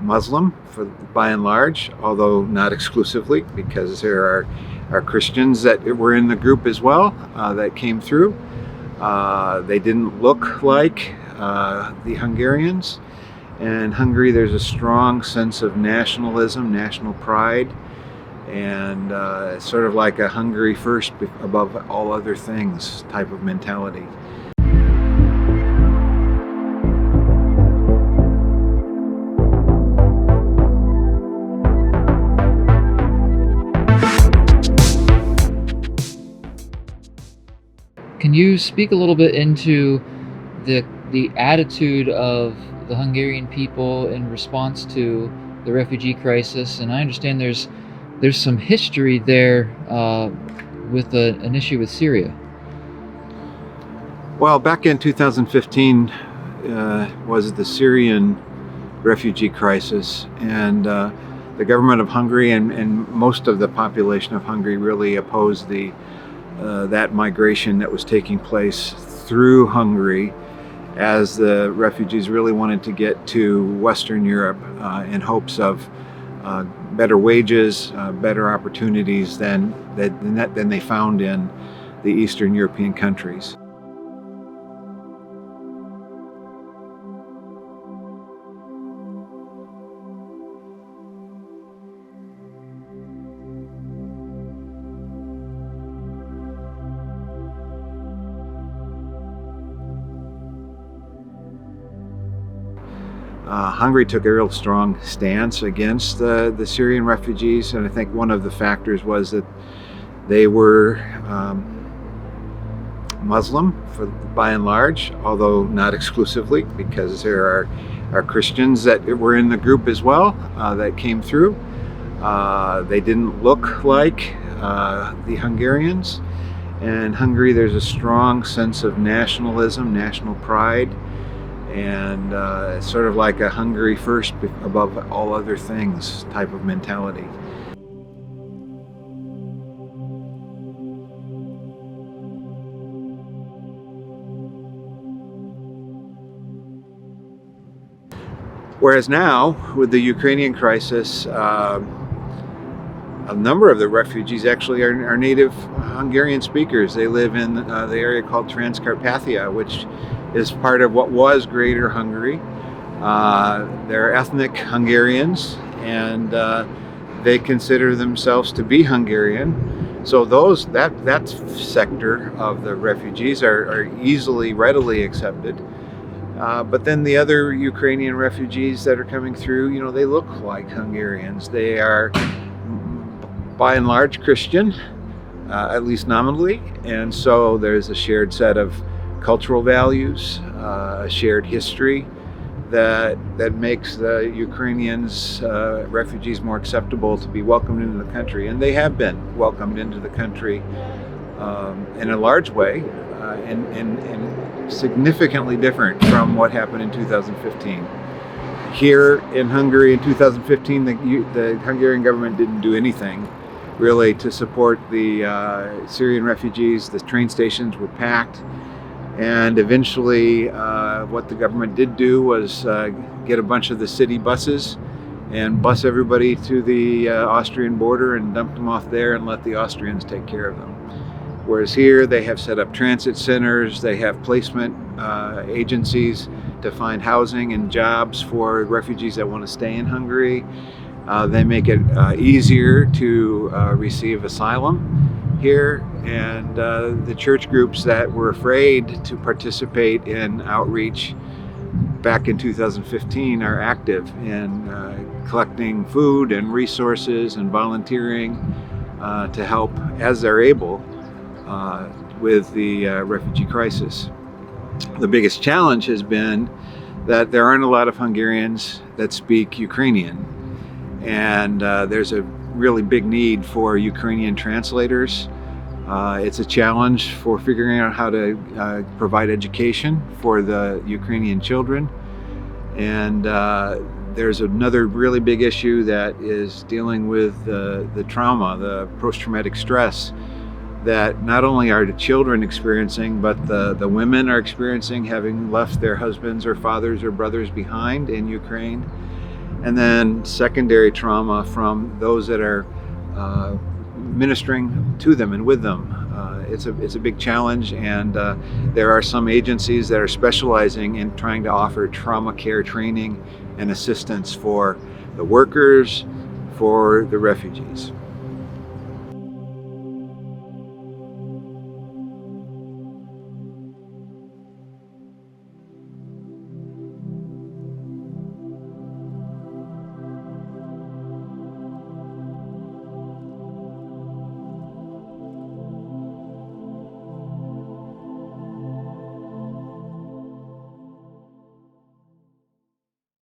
Muslim by and large, although not exclusively, because there are Christians that were in the group as well that came through. They didn't look like the Hungarians. And in Hungary, there's a strong sense of nationalism, national pride, and sort of like a Hungary first above all other things type of mentality. Can you speak a little bit into the attitude of the Hungarian people in response to the refugee crisis? And I understand there's some history there with an issue with Syria. Well, back in 2015 was the Syrian refugee crisis, and the government of Hungary and most of the population of Hungary really opposed that migration that was taking place through Hungary, as the refugees really wanted to get to Western Europe in hopes of better wages, better opportunities than they found in the Eastern European countries. Hungary took a real strong stance against the Syrian refugees, and I think one of the factors was that they were Muslim by and large, although not exclusively, because there are Christians that were in the group as well that came through. They didn't look like the Hungarians. And in Hungary, there's a strong sense of nationalism, national pride, and sort of like a Hungary first above all other things type of mentality. Whereas now, with the Ukrainian crisis, a number of the refugees actually are native Hungarian speakers. They live in the area called Transcarpathia, which is part of what was Greater Hungary. They're ethnic Hungarians, and they consider themselves to be Hungarian. So that sector of the refugees are readily accepted. But then the other Ukrainian refugees that are coming through, they look like Hungarians. They are by and large Christian, at least nominally, and so there's a shared set of cultural values, a shared history that makes the Ukrainians refugees more acceptable to be welcomed into the country, and they have been welcomed into the country in a large way, and significantly different from what happened in 2015. Here in Hungary in 2015, the Hungarian government didn't do anything really to support the Syrian refugees. The train stations were packed, and eventually what the government did do was get a bunch of the city buses and bus everybody to the Austrian border and dump them off there and let the Austrians take care of them. Whereas here they have set up transit centers, they have placement agencies to find housing and jobs for refugees that want to stay in Hungary. They make it easier to receive asylum here, and the church groups that were afraid to participate in outreach back in 2015 are active in collecting food and resources and volunteering to help as they're able with the refugee crisis. The biggest challenge has been that there aren't a lot of Hungarians that speak Ukrainian, and there's a really big need for Ukrainian translators. It's a challenge for figuring out how to provide education for the Ukrainian children, and there's another really big issue that is dealing with the trauma, the post-traumatic stress that not only are the children experiencing, but the women are experiencing, having left their husbands or fathers or brothers behind in Ukraine. and then secondary trauma from those that are ministering to them and with them. It's a big challenge, and there are some agencies that are specializing in trying to offer trauma care training and assistance for the workers, for the refugees.